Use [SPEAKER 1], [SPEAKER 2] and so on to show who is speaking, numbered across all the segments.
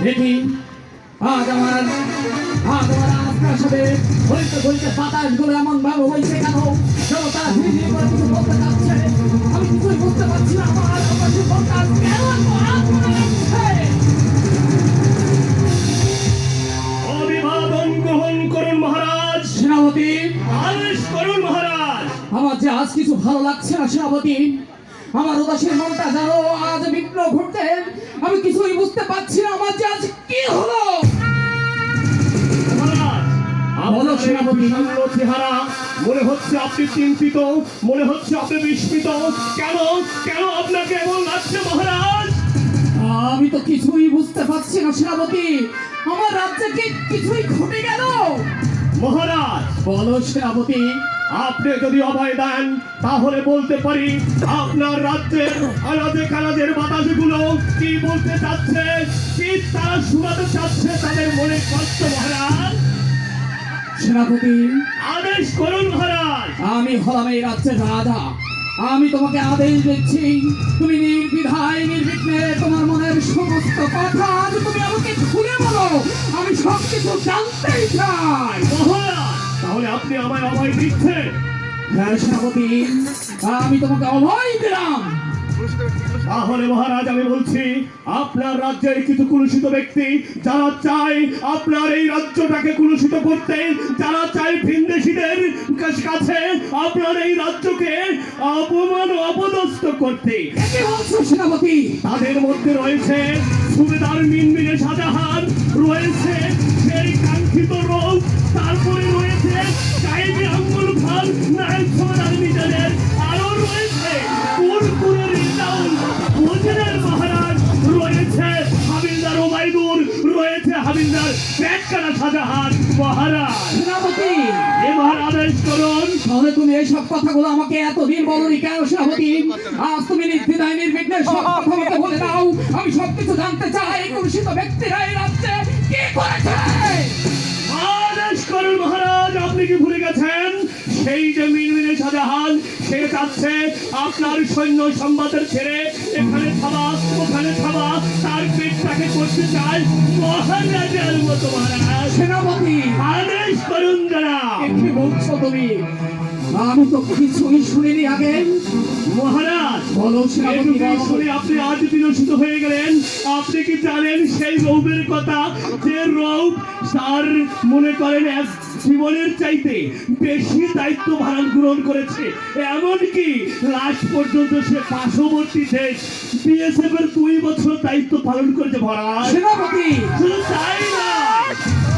[SPEAKER 1] দেখি আজ আমার রাজপ্রাসাদে হইতে হইতে বাতাসগুলো এমন ভাবে হয়েছে কেন জনতা ধীরে ধীরে করে কিছু বলতে যাচ্ছে, আমি কিছুই বুঝতে পারছি না। আমার আকাশে বাতাস কেন এত আগুন লাগছে?
[SPEAKER 2] অভিবাদন গ্রহণ করুন মহারাজ।
[SPEAKER 1] সেনাপতি,
[SPEAKER 2] আদেশ করুন মহারাজ।
[SPEAKER 1] আমার যে আজ কিছু ভালো লাগছে না সেনাপতি। আমার উদাসীন মনটা জানো আজ বিপ্লব ঘটতে আমি কিছুই বুঝতে পারছি না। আমার যে আজ কি হলো?
[SPEAKER 2] বলো সেনাপতি। চেহারা মনে হচ্ছে আপনি চিন্তিত, মনে হচ্ছে আপনি বিস্মিত। কেন কেন আপনাকে এমন লাগছে মহারাজ?
[SPEAKER 1] আমি তো কিছুই বুঝতে পারছি না সেনাপতি। আমার রাজ্যে কি কিছুই ঘটে গেল?
[SPEAKER 2] মহারাজ
[SPEAKER 1] বলো সেনাপতি।
[SPEAKER 2] আপনি যদি অভয় দেন তাহলে বলতে পারি আপনার রাজ্যের আলাদে কালাদের বাতাসগুলো কি বলতে চাচ্ছে, কি তারা শোনাতে চাচ্ছে তাদের মনে কষ্ট। মহারাজ
[SPEAKER 1] সেনাপতি,
[SPEAKER 2] আদেশ করুন মহারাজ।
[SPEAKER 1] আমি হলাম এই রাজ্যের রাজা। আমি তোমাকে আদেশ দিচ্ছি, তুমি নির্বিধায় নির্বিঘ্নে তোমার মনের সমস্ত কথা আজ তুমি আমাকে খুলে বলো। আমি সবকিছু জানতেই চাই।
[SPEAKER 2] মহারাজ তাহলে আপনি আমায় অভয় দিচ্ছেন?
[SPEAKER 1] হ্যাঁ সেনাপতি, আমি তোমাকে অভয় দিলাম।
[SPEAKER 2] তাহলে মহারাজ আমি বলছি আপনার রাজ্যের কিছু কুলুষিত ব্যক্তি যারা চায় আপনার এই রাজ্যটাকে কুলুষিত করতে, যারা চায় ভিনদেশীদের কাছে আপনার এই রাজ্যকে অপমান অপদস্থ করতে,
[SPEAKER 1] কি বলছো সেনাপতি?
[SPEAKER 2] তাদের মধ্যে রয়েছে সুবেদার মিনমিনে শাহজাহান, রয়েছে সেই কাঙ্ক্ষিত রোগ, তারপরে রয়েছে কায়েমি আঙ্গুল খান নায়ক সমাদার মিজানের, আরো রয়েছে কুরকুরের ইন্দাউল ওজিরের মহারাজ, রয়েছে হাবিলদার ওবাইদুর, রয়েছে হাবিলদার পেটকানা শাহজাহান। মহারাজ
[SPEAKER 1] সেনাপতি,
[SPEAKER 2] এবার আদেশ করুন।
[SPEAKER 1] তাহলে তুমি এই সব কথাগুলো আমাকে এতদিন বলনি কেন সেনাপতি? আজ তুমি নির্দ্বিধায় নির্বিঘ্নে সব কথা আমাকে বলে দাও। আমি সবকিছু জানতে চাই। এই কুলুষিত ব্যক্তিরা এই রাজ্যে কি করেছে?
[SPEAKER 2] আদেশ করুন মহারাজ। আপনি কি ভুলে গেছেন সেই যে মিনমিনে শাহজাহান সে চাচ্ছে আপনার সৈন্য সম্বাদের ছেড়ে এখানে থাবা ওখানে থাবা, তার পেটটাকে করতে চায় মহারাজের মতো। মহারাজ
[SPEAKER 1] সেনাপতি,
[SPEAKER 2] আদেশ করুন যারা।
[SPEAKER 1] কি বলছো তুমি? আমি তো কিছুই শুনিনি আগে।
[SPEAKER 2] মহারাজ
[SPEAKER 1] বলো সেনাপতি, বলো।
[SPEAKER 2] শুনে আপনি আজ বিরসিত হয়ে গেলেন। আপনি কি জানেন সেই রৌবের কথা, যে রৌব তার মনে করেন এক জীবনের চাইতে বেশি দায়িত্ব ভার গ্রহণ করেছে, এমনকি লাস্ট পর্যন্ত সে পার্শ্ববর্তী দেশ বিএসএফ এর 2 বছর দায়িত্ব পালন করেছে। মহারাজ
[SPEAKER 1] সেনাপতি,
[SPEAKER 2] শুধু তাই না,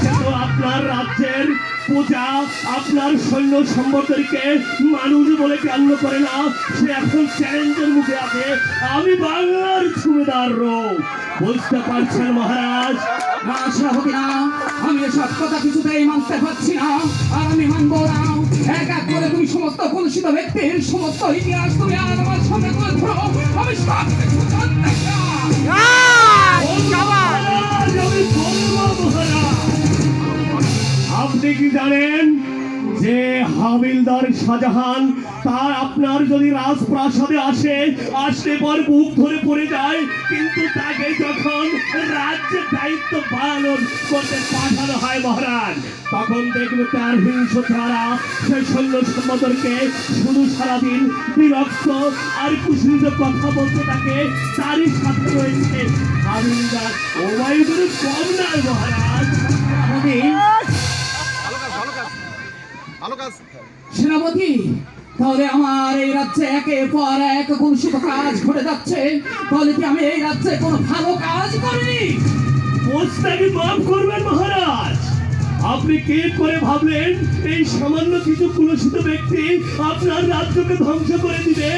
[SPEAKER 2] কিন্তু আপনার রাজ্যের পূজা আপনার সৈন্য সম্বর্ধনকে মানুষ বলে গণ্য করে না। সে এখন চ্যালেঞ্জের মুখে আছে। আমি বাংলার সুবেদার রোগ, বুঝতে পারছেন মহারাজ?
[SPEAKER 1] না সেনাপতি না, আমি এসব কথা কিছুতেই মানতে পারছি না। আর আমি মানবো না। এক এক করে তুমি সমস্ত কলুষিত ব্যক্তির সমস্ত ইতিহাস তুমি আর আমার সামনে তুলে ধরো। আমি সব কিছু জানতে চাই।
[SPEAKER 2] মহারাজ, আমি বলবো মহারাজ। আপনি কি জানেন যে হাবিলদার শাহজাহান তার আপনার যদি রাজপ্রাসাদে আসলে পর বুক ধরে পড়ে যায়, কিন্তু তাকে যখন রাজ্যের দায়িত্ব পালন করতে পাঠানো হয় মহারাজ, তখন দেখবে তার হিংস ছাড়া সেই সৈন্য সম্পাদককে শুধু সারাদিন বিরক্ত আর কুশলিত কথা বলতে থাকে। তারই সাথে রয়েছে হাবিলদার ওবাইদুর কম নয় মহারাজ।
[SPEAKER 1] সেনাপতি, তাহলে আমার এই রাজ্যে একের পর এক কলুষিত কাজ ঘটে যাচ্ছে। তাহলে কি আমি এই রাজ্যে কোনো ভালো কাজ করিনি?
[SPEAKER 2] পোস্টটাকে মাফ করবেন মহারাজ। আপনি কে করে ভাবলেন এই সামান্য কিছু কুলুষিত ব্যক্তি আপনার রাজ্যকে ধ্বংস করে দিবে?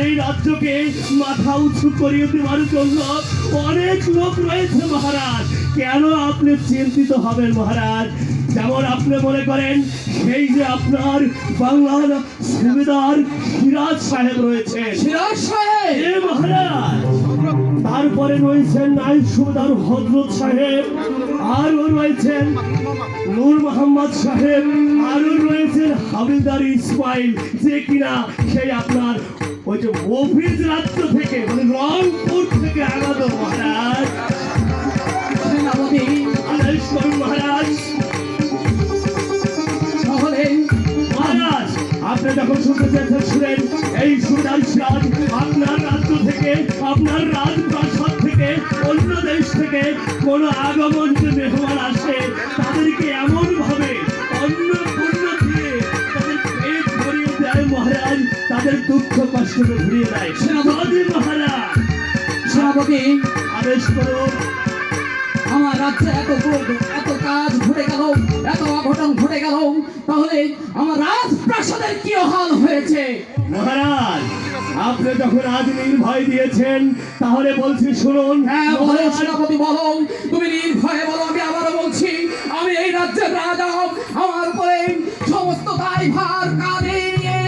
[SPEAKER 2] এই রাজ্যকে মাথা উঁচু করিয়ে দেওয়ার জন্য অনেক লোক রয়েছে মহারাজ। কেন আপনি চিন্তিত হবেন মহারাজ? যেমন আপনি মনে করেন সেই যে আপনার বাংলার সুবেদার সিরাজ সাহেব রয়েছে।
[SPEAKER 1] সিরাজ সাহেব,
[SPEAKER 2] মহারাজ তারপরে রয়েছেন নাইব সুবেদার হযরত সাহেব, আরও রয়েছেন নূর মোহাম্মদ সাহেব, আরও রয়েছেন হাবিলদার ইসমাইল, যে কিনা সেই আপনার ওই যে মফিজ রাজ্য থেকে মানে রংপুর থেকে আগত মহারাজ।
[SPEAKER 1] সেনাপতি
[SPEAKER 2] আদেশ করুন মহারাজ।
[SPEAKER 1] তাহলে
[SPEAKER 2] মহারাজ আপনি যখন শুনতে চেয়েছেন শুনেন, এই সুদান সিরাজ আপনার রাজ্য থেকে, আপনার রাজপ্রাসাদ থেকে, অন্য দেশ থেকে কোন আগমন যে মেহমান আসে তাদেরকে এমন ভাবে অন্ন পূর্ণ দিয়ে তাদের পেট ভরিয়ে দেয় মহারাজ, তাদের দুঃখ কষ্টকে ভরিয়ে দেয়। সেনাপতি মহারাজ
[SPEAKER 1] সেনাপতি
[SPEAKER 2] আদেশ করুন।
[SPEAKER 1] আমার রাজ্যে এত কাজ ঘটে গেল, এত অঘটন ঘটে গেল, তাহলে আমার রাজপ্রাসাদের কি হাল হয়েছে?
[SPEAKER 2] মহারাজ আপনি যখন আজ নির্ভয় দিয়েছেন তাহলে বলছি শুনুন।
[SPEAKER 1] হ্যাঁ বলো
[SPEAKER 2] মহারাজ,
[SPEAKER 1] সেনাপতি বলো, তুমি নির্ভয়ে বলো। আমি আবারও বলছি, আমি এই রাজ্যের রাজা, আমার উপরে সমস্ত দায়ভার কাঁধে নিয়ে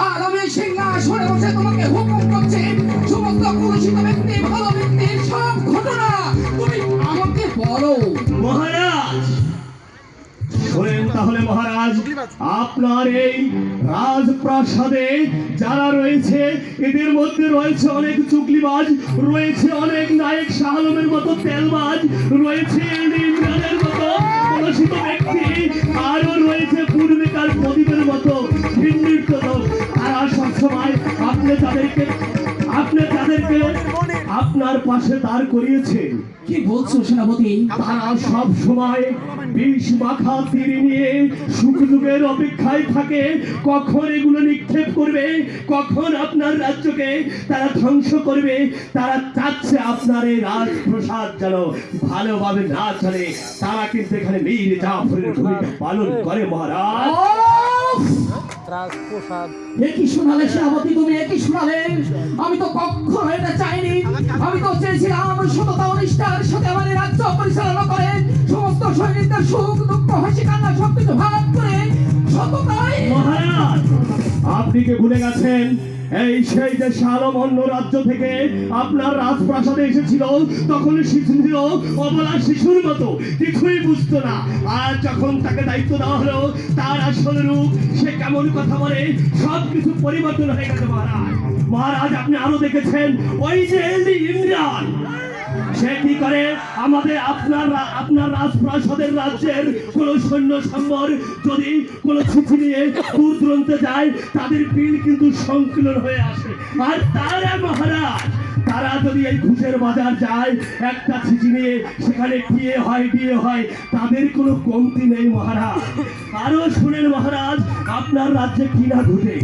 [SPEAKER 1] আর আমি সিংহাসনে বসে তোমাকে হুকুম করছি। সমস্ত কুলুষিত ব্যক্তি, ভালো ব্যক্তির সব ঘটনা তুমি আমাকে বলো।
[SPEAKER 2] মহারাজ শোনেন তাহলে মহারাজ, আপনার এই রাজপ্রাসাদে যারা রয়েছে এদের মধ্যে রয়েছে অনেক চুগলিবাজ, রয়েছে অনেক নায়ক শাহ আলমের মতো তেলবাজ, রয়েছে ইমরানের মতো কলুষিত ব্যক্তি, আরও রয়েছে পূর্বিকার প্রদীপের মতো ভিন্নিত লোক। তারা সবসময় আপনি তাদেরকে আপনার পাশে দাঁড় করিয়েছেন।
[SPEAKER 1] কি বলছো সেনাপতি?
[SPEAKER 2] তারা সব সময় বিষ মাখা তীর নিয়ে সুযোগের অপেক্ষায় থাকে, কখন এগুলো নিক্ষেপ করবে, কখন আপনার রাজ্যকে তারা ধ্বংস করবে। তারা চাচ্ছে আপনার এই রাজপ্রাসাদ যেন ভালোভাবে না চলে। তারা কিন্তু এখানে মীর জাফরের ভূমিকা পালন করে মহারাজ।
[SPEAKER 3] রাজপ্রসাদ
[SPEAKER 1] একই শোনালে সেনাপতি, তুমি একই শোনালে। আমি তো কখনো এটা চাইনি। আমি তো চেয়েছিলাম সততা ও নিষ্ঠার সাথে আমার এই রাজ্য পরিচালনা করে সমস্ত সৈনিকদের সুখ দুঃখ হাসি কান্না সবকিছু ভাগ করে সততাই।
[SPEAKER 2] মহারাজ আপনি কি ভুলে গেছেন এই সেই যে শালম অন্য রাজ্য থেকে আপনার রাজপ্রাসাদে এসেছিল, তখন শিশু ছিল অবলা শিশুর মতো, কিছুই বুঝতো না। আর যখন তাকে দায়িত্ব দেওয়া হলো তার আসল রূপ, সে কেমন কথা বলে, সবকিছু পরিবর্তন হয়ে গেছে মহারাজ। মহারাজ আপনি আরো দেখেছেন ওই যে ইমরান, সে কি করে আমাদের আপনার রাজপ্রাসাদের রাজ্যের কোন সৈন্য সম্বর যদি কোন চিঠি নিয়ে দূর দূরান্তে যায়, তাদের বিল কিন্তু সংকলন হয়ে আসে। আর তারা মহারাজ তারা যদি এই ঘুষের বাজার যায় একটা চিঠি নিয়ে, সেখানে বিয়ে হয়, তাদের কোনো কমতি নেই মহারাজ। আরো শুনেন মহারাজ, আপনার রাজ্যে কি না ঘটে।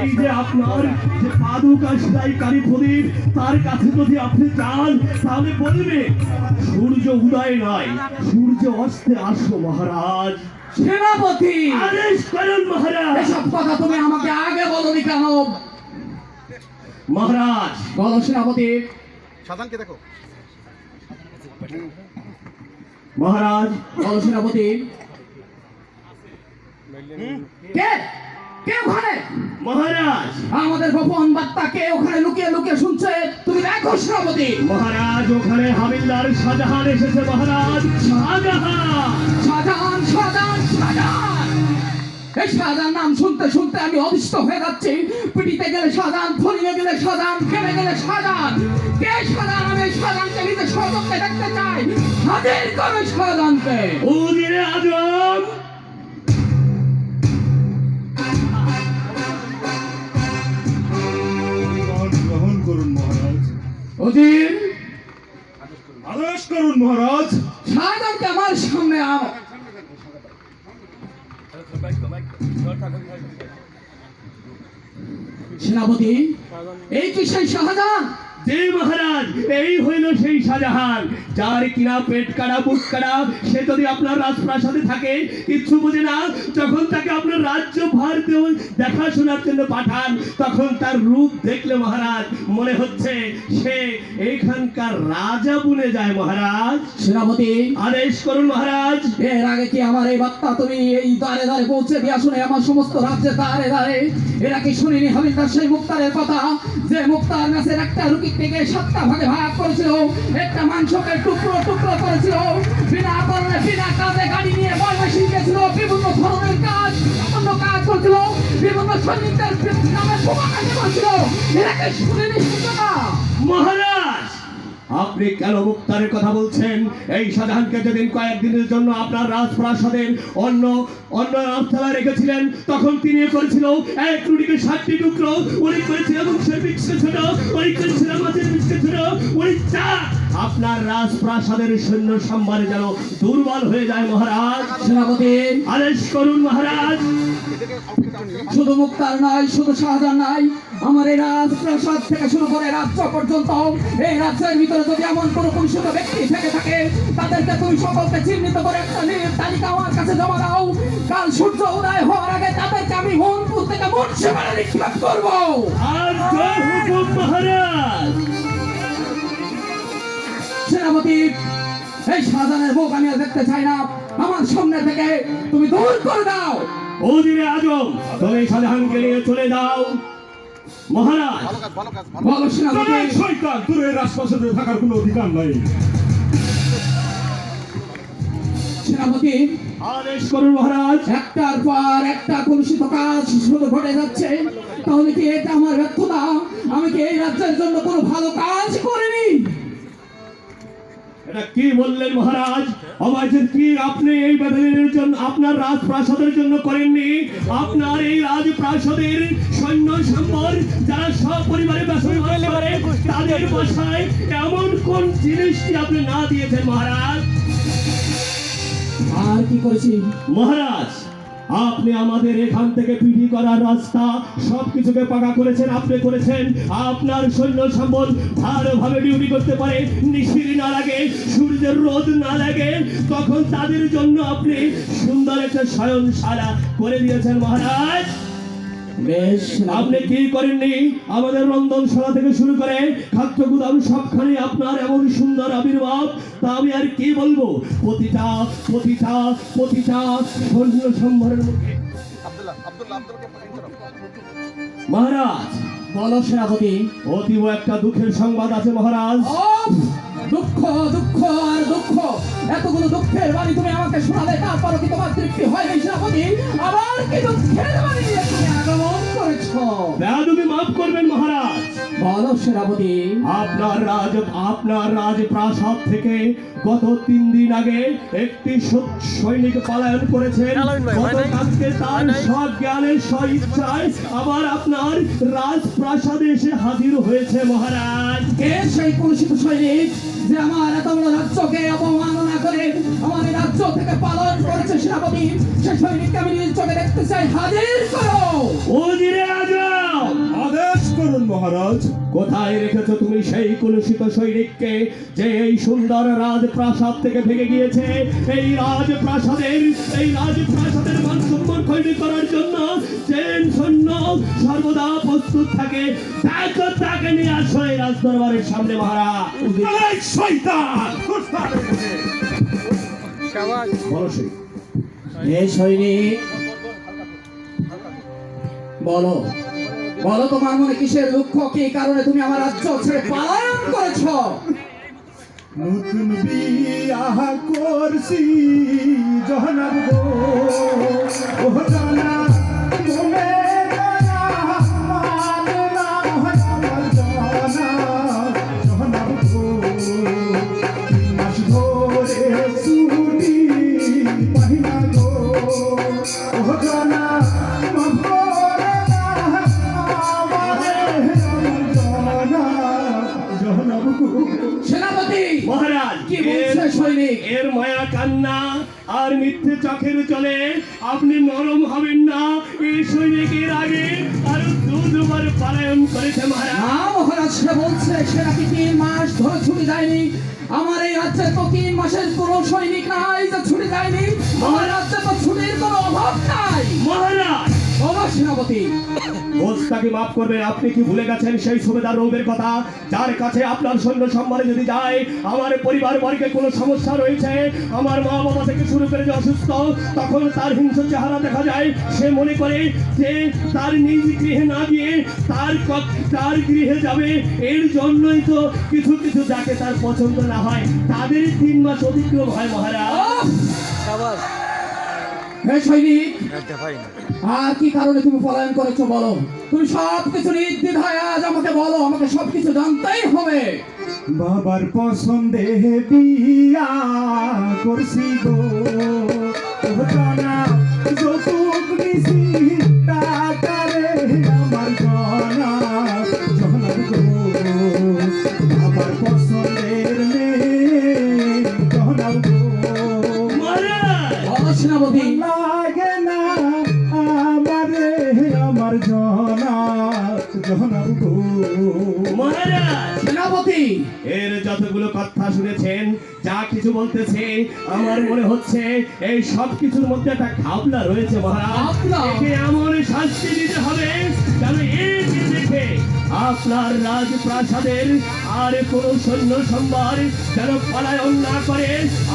[SPEAKER 2] এই যে আপনার যে পাদুকা সেলাইকারী প্রদীপ, তার কাছে যদি আপনি যান তাহলে বলবে সূর্য উদয় নয়, সূর্য অস্তে আসো মহারাজ।
[SPEAKER 1] সেনাপতি
[SPEAKER 2] আদেশ করেন মহারাজ।
[SPEAKER 1] এসব কথা তুমি আমাকে আগে বলনি কেন?
[SPEAKER 2] মহারাজ
[SPEAKER 1] বলো সেনাপতি।
[SPEAKER 4] সাধানকে দেখো।
[SPEAKER 2] মহারাজ
[SPEAKER 1] বলো সেনাপতি। কে কে ওখানে?
[SPEAKER 2] মহারাজ
[SPEAKER 1] আমাদের গোপন বার্তা কে ওখানে লুকিয়ে লুকিয়ে শুনছে? তুমি দেখো সেনাপতি।
[SPEAKER 2] মহারাজ ওখানে হাবিলদার শাহজাহান এসেছে মহারাজ। শাহজাহান
[SPEAKER 1] শাহজাহান শাহজাহান শাহজাহান, এই শাহজাহান নাম শুনতে শুনতে আমি অদিষ্ট হয়ে যাচ্ছি। পিটিতে গেলে শাহজাহান, ধরিয়ে গেলে শাহজাহান, খেলে গেলে শাহজাহান। কে শাহজাহান? আমি শাহজাহানকে নিজে সহজকে দেখতে চাই। হাজির করো শাহজাহানকে।
[SPEAKER 2] উজিরে আজম
[SPEAKER 4] গ্রহণ করুন মহারাজ।
[SPEAKER 1] উজির
[SPEAKER 4] আদেশ করুন মহারাজ।
[SPEAKER 1] শাহজাহানকে আমার সামনে আনো। সেনাপতি এই কি সেই শাহজাহান?
[SPEAKER 2] জি মহারাজ, এই হইল সেই শাহজাহান যার কিনা পেট কাটা বুক কাটা। সে যদি আপনার রাজপ্রাসাদে থাকে কিচ্ছু বুঝে না, যখন তাকে আপনার রাজ্য ভার দেখাশোনার জন্য পাঠান, তখন তার রূপ দেখলে মহারাজ মনে হচ্ছে সে এইখানকার রাজা বনে যায় মহারাজ।
[SPEAKER 1] সেনাপতি
[SPEAKER 2] আদেশ করুন মহারাজ।
[SPEAKER 1] এর আগে কি আমার এই বার্তা তুমি এই দ্বারে দ্বারে পৌঁছে দিয়া শুনে আমার সমস্ত রাজ্যে দ্বারে দ্বারে এরা কি শুনিনি হাবিলদার সেই মুক্তারের কথা, যে মুক্তার গাছের একটা রুকি থেকে 7টা ভাগে ভাগ করেছিল, একটা মাংসকে টুকরো টুকরো করেছিল, বিনা কারণে বিনা কাজে গাড়ি নিয়ে বয়সী গেছিল, বিভিন্ন ধরনের কাজ অন্য কাজ করছিল, বিভিন্ন সৈনিকদের নামে বোমাকাশি করছিল। এটাকে শুনেনি সূচনা।
[SPEAKER 2] মহারাজ, আপনি কেন মুক্তারের কথা বলছেন? এই শাহজাহানকে যেদিন কয়েকদিনের জন্য আপনার রাজপ্রাসাদের অন্য অর্থালয় রেখেছিলেন, তখন তিনি করেছিল 1 রুটিকে 7টি টুকরো, উনি করেছিল মাংসের বিস্কে ছোট, উনি করেছিল মাছের বিস্কে ছোট, উনি চা। আপনার রাজপ্রাসাদের সৈন্য সম্ভারে যেন দুর্বল হয়ে যায় মহারাজ।
[SPEAKER 1] সেনাপতি,
[SPEAKER 2] আদেশ করুন মহারাজ।
[SPEAKER 1] শুধু মুক্তার নয়, শুধু শাহজাহান নয়, আমার এই রাজপ্রাসাদ থেকে শুরু করে রাজ্য পর্যন্ত এই রাজ্যের ভিতরে যদি এমন কোনো পরিশুদ্ধ ব্যক্তি থেকে থাকে, তাদেরকে তুমি সকলকে চিহ্নিত করে একটা তালিকা আমার কাছে জমা দাও। কাল সূর্য উদয় হওয়ার আগে তাদেরকে আমি মনপুর থেকে মুন্সিপালে নিক্ষেপ করবো।
[SPEAKER 2] আর জয় হুকুম মহারাজ।
[SPEAKER 1] সেনাপতি, এই শাহজাহানের মুখ আমি আর দেখতে চাই না, আমার সামনে থেকে তুমি দূর করে দাও।
[SPEAKER 2] ওজিরে আজম, তুমি শাহজাহানকে নিয়ে চলে যাও। মহারাজ,
[SPEAKER 1] বলো সেনাপতি।
[SPEAKER 4] এই শয়তান, তোর এই রাজপ্রাসাদে থাকার কোনো অধিকার নাই।
[SPEAKER 1] সেনাপতি,
[SPEAKER 2] আদেশ করুন মহারাজ।
[SPEAKER 1] একটার পর একটা কলুষিত কাজ শুধু ঘটে যাচ্ছে, তাহলে কি এটা আমার ব্যর্থতা? আমি কি এই রাজ্যের জন্য কোনো ভালো কাজ করিনি?
[SPEAKER 2] এটা কি বললেন মহারাজ? অবাজের কি আপনি এই ব্যাটালিয়নের জন্য, আপনার রাজপ্রাসাদের জন্য করেননি? আপনার এই রাজপ্রাসাদের সৈন্য সম্বর যারা সব পরিবারে বসবাস করে, তাদের বাসায় এমন কোন জিনিসটি আপনি না দিয়েছেন মহারাজ?
[SPEAKER 1] আর কি করেছি?
[SPEAKER 2] মহারাজ, আপনি আমাদের এখান থেকে পিটি করার রাস্তা সবকিছুকে পাকা করেছেন, আপনি করেছেন। আপনার সৈন্য সম্বল ভালোভাবে ডিউটি করতে পারে, নিশির না লাগে, সূর্যের রোদ না লাগে, তখন তাদের জন্য আপনি সুন্দর একটা শয়নশালা করে দিয়েছেন মহারাজ।
[SPEAKER 1] বেশ,
[SPEAKER 2] আপনি কি করেননি? আমাদের রন্ধনশালা থেকে শুরু করে খাদ্য গুদাম সবখানে আপনার এমন সুন্দর আবির্ভাব, তা আমি আর কি বলবো। প্রতিটা প্রতিটা প্রতিটা সৈন্য সম্ভারের মুখে। মহারাজ,
[SPEAKER 1] বলো সেনাপতি।
[SPEAKER 2] অতীব একটা দুঃখের সংবাদ আছে মহারাজ।
[SPEAKER 1] দুঃখ দুঃখ আর দুঃখ, এতগুলো দুঃখের বাণী তুমি আমাকে শোনালে, তারপরও কি তোমার তৃপ্তি হয় নাই সেনাপতি? আবার কি দুঃখের বাণী নিয়ে তুমি আগমন করেছো?
[SPEAKER 2] বেয়াদবি মাফ করবেন মহারাজ।
[SPEAKER 1] বলো সেনাপতি।
[SPEAKER 2] আপনার রাজপ্রাসাদ থেকে গত 3 দিন আগে একটি সৈনিক পলায়ন করেছেন। গতকালকে তার সজ্ঞানের স্বইচ্ছায় আবার আপনার রাজপ্রাসাদে এসে হাজির হয়েছে মহারাজ।
[SPEAKER 1] কে সেই কলুষিত সৈনিক যে আমার এত বড় রাজ্যকে অবমাননা করে আমার এই রাজ্য থেকে পালন করেছে সেনাপতি? সেই সৈনিককে আমি নিজ চোখে দেখতে চাই, হাজির করো।
[SPEAKER 2] ওজিরে আজম,
[SPEAKER 4] আদেশ করুন মহারাজ।
[SPEAKER 2] কোথায় রেখেছো তুমি সেই কলুষিত সৈনিককে যে এই সুন্দর রাজপ্রাসাদ থেকে ভেঙে গিয়েছে? এই রাজপ্রাসাদের মান সম্মান ক্ষয়ী করার জন্য যে সৈন্য সর্বদা প্রস্তুত থাকে, তাকে নিয়ে আসো এই রাজদরবারের সামনে মহারাজ।
[SPEAKER 4] এই শয়তান,
[SPEAKER 2] বলো সেই।
[SPEAKER 1] এই সৈনিক, বলো বলো তোমার মনে কিসের দুঃখ, কি কারণে তুমি আমার রাজ্য ছেড়ে পলায়ন করেছো?
[SPEAKER 4] নতুন বিয়াহ করছি জহনাব গো, ও জানা মনে দয়া মানে না হয় আমার জানা জহনাব গো। 3 মাস ধরে ছুটি পাই না গো, ও জানা মনে না আমারে আমার জানা জহনাব গো।
[SPEAKER 1] সেনাপতি,
[SPEAKER 2] মহারাজ,
[SPEAKER 1] কি বলছে সৈনিক?
[SPEAKER 2] এর মায়া কান্না আর মিথ্যে চোখের চলে আপনি নরম হবেন না। এই সৈনিকের আগে আরো 2 বার পলায়ন করেছে মহারাজ।
[SPEAKER 1] না মহারাজ, সে বলছে সে নাকি 3 মাস ধরে ছুটি যায়নি। আমার এই রাজ্যে তো 3 মাসের কোনো সৈনিক নাই যে ছুটি যায়নি। আমার রাজ্যে তো ছুটির কোনো অভাব নাই।
[SPEAKER 2] মহারাজ,
[SPEAKER 1] বলো সেনাপতি।
[SPEAKER 2] দোস্তাকে মাফ করবেন, আপনি কি ভুলে গেছেন সেই সুবেদার রৌবের কথা, যার কাছে আপনার সৈন্য সম্মানে যদি যায়, আমার পরিবার বর্গে কোনো সমস্যা রয়েছে, আমার মা বাবা থেকে শুরু করে যে অসুস্থ, তখন তার হিংস্র চেহারা দেখা যায়, সে মনে করে যে তার নিজ গৃহে না গিয়ে তার গৃহে যাবে। এর জন্যই তো কিছু কিছু যাকে তার পছন্দ না হয় তাদের 3 মাস অতিক্রম হয় মহারাজ।
[SPEAKER 1] হে সৈনিক, আর কি কারণে তুমি পলায়ন করেছো বলো? তুমি সব কিছু নির্দ্বিধায় আজ আমাকে বলো, আমাকে সবকিছু জানতেই হবে।
[SPEAKER 4] বাবার পছন্দে বিয়া করছি গো ও জানা যৌতুক নিছি টাকারে আমার গনা জহনার গো বাবার পছন্দের মেয়ে জহনার গো
[SPEAKER 2] মহারাজ
[SPEAKER 1] বলো সেনাপতি।
[SPEAKER 4] লাগে না আমারে আমার জনা জহনার গো
[SPEAKER 2] মহারাজ
[SPEAKER 1] সেনাপতি,
[SPEAKER 2] এর যতগুলো কথা শুনেছেন, যা কিছু বলতেছে, আমার মনে হচ্ছে এই সব কিছুর মধ্যে একটা ঘাবলা রয়েছে মহারাজ।
[SPEAKER 1] ঘাবলা?
[SPEAKER 2] একে এমন শাস্তি দিতে হবে যেন একে দেখে আপনার রাজপ্রাসাদের আর কোনো সৈন্য সম্ভার যেন পলায়ন না করে,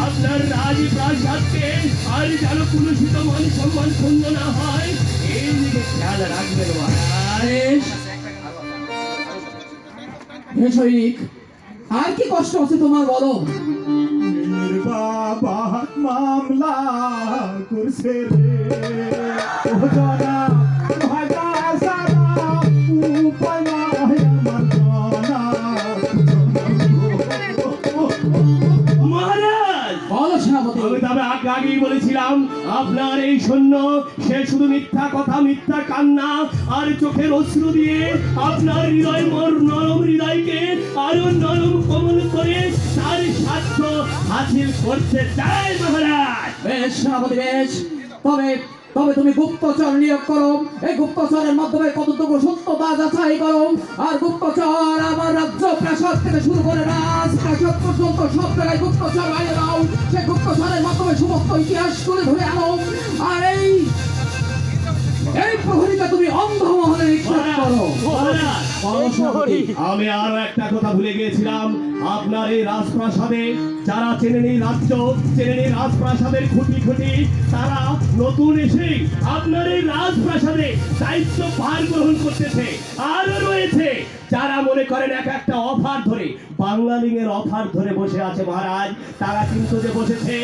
[SPEAKER 2] আপনার রাজপ্রাসাদকে আর যেন কুলুষিত মান সম্মান ক্ষুণ্ণ না হয়, এই দিকে খেয়াল রাখবেন মহারাজ।
[SPEAKER 1] বেশ। হে সৈনিক, আর কি কষ্ট আছে তোমার বলো?
[SPEAKER 4] মেয়ের বাবা মামলা করছে রে ও জানা ভাগা সারা উপায় নাই আমার জানা
[SPEAKER 2] মহারাজ
[SPEAKER 1] বলো সেনাপতি।
[SPEAKER 2] আমি তবে আগেই বলেছিলাম, আপনার এই সৈন্য সে শুধু মিথ্যা কথা, মিথ্যা কান্না আর চোখের অশ্রু দিয়ে আপনার হৃদয় নরম হৃদয়কে আরো নরম কোমল করে তার স্বার্থ হাসিল করতে চায় মহারাজ।
[SPEAKER 1] বেশ সেনাপতি, বেশ। তবে তবে তুমি গুপ্তচর নিয়োগ করো, এই গুপ্তচরের মাধ্যমে কতটুকু সত্যতা যাচাই করো, আর গুপ্তচর আমার রাজ্য প্রাসাদ থেকে শুরু করে রাজপ্রাসাদ পর্যন্ত সব জায়গায় গুপ্তচর বাইরে দাও। সেই গুপ্তচরের মাধ্যমে সমস্ত ইতিহাস তুলে ধরে আনো, আর এই প্রহরীকে তুমি অন্ধ মহলে নিক্ষেপ করো।
[SPEAKER 2] মহারাজ,
[SPEAKER 1] বলো সেনাপতি।
[SPEAKER 2] আমি আরো একটা কথা ভুলে গিয়েছিলাম, আপনার এই রাজপ্রাসাদে যারা চেনেন এই রাজ্য, চেনেন এই রাজপ্রাসাদের খুঁটি খুঁটি, তারা নতুন এসেই আপনার এই রাজপ্রাসাদে দায়িত্ব ভার গ্রহণ করতেছে। আরো রয়েছে যারা মনে করেন এক একটা অফার ধরে, বাংলালিং এর অফার ধরে বসে আছে মহারাজ, তারা কিন্তু যে বসেছে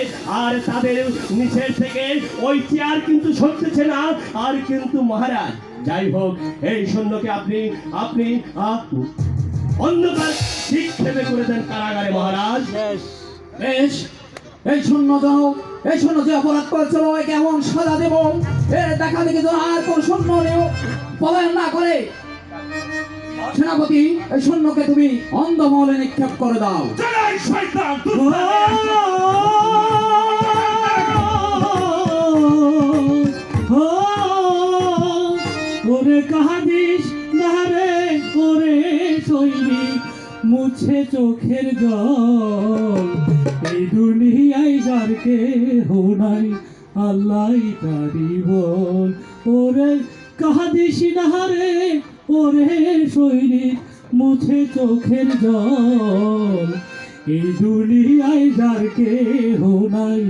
[SPEAKER 2] আর তাদের নিচের থেকে ওই চেয়ার কিন্তু সরতেছে না। আর কিন্তু মহারাজ, যাই হোক, এই সৈন্যকে আপনি অন্ধকার নিক্ষেপে করে দেন কারাগারে মহারাজ।
[SPEAKER 1] বেশ, এই শূন্য যাও, এই শূন্য যে অপরাধ করেছিল একে এমন সাজা দেব, এর দেখা দেখি যেন আর কোন শূন্য নেও পলায়ন না করে। সেনাপতি, এই শূন্যকে তুমি অন্ধ মহলে নিক্ষেপ করে দাও।
[SPEAKER 3] ওরে কাহাদিস না রে ওরে সৈনিক, মুছে চোখের জল, এই দুনিয়ায় যার কেহ নাই আল্লাহ তারি বল। ওরে কাহাদিস না রে ওরে সৈনিক, মুছে চোখের জল, এই দুনিয়ায় যার কেহ নাই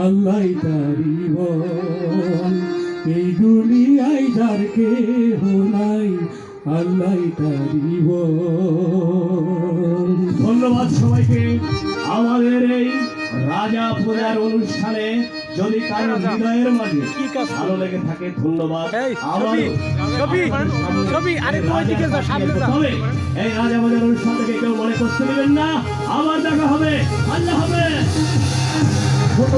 [SPEAKER 3] আল্লাহ তারি বল, এই দুনিয়ায় যার কেহ নাই আল্লাহ তারি বল।
[SPEAKER 2] ধন্যবাদ সবাইকে। আমাদের এই রাজা পূজার অনুষ্ঠানে যদি কারো হৃদয়ের মাঝে ভালো লেগে থাকে, ধন্যবাদ। তবে এই রাজা পূজার অনুষ্ঠান থেকে কেউ মনে করতে নেবেন না। আবার দেখা হবে। আল্লাহ হাফেজ।
[SPEAKER 1] ছোট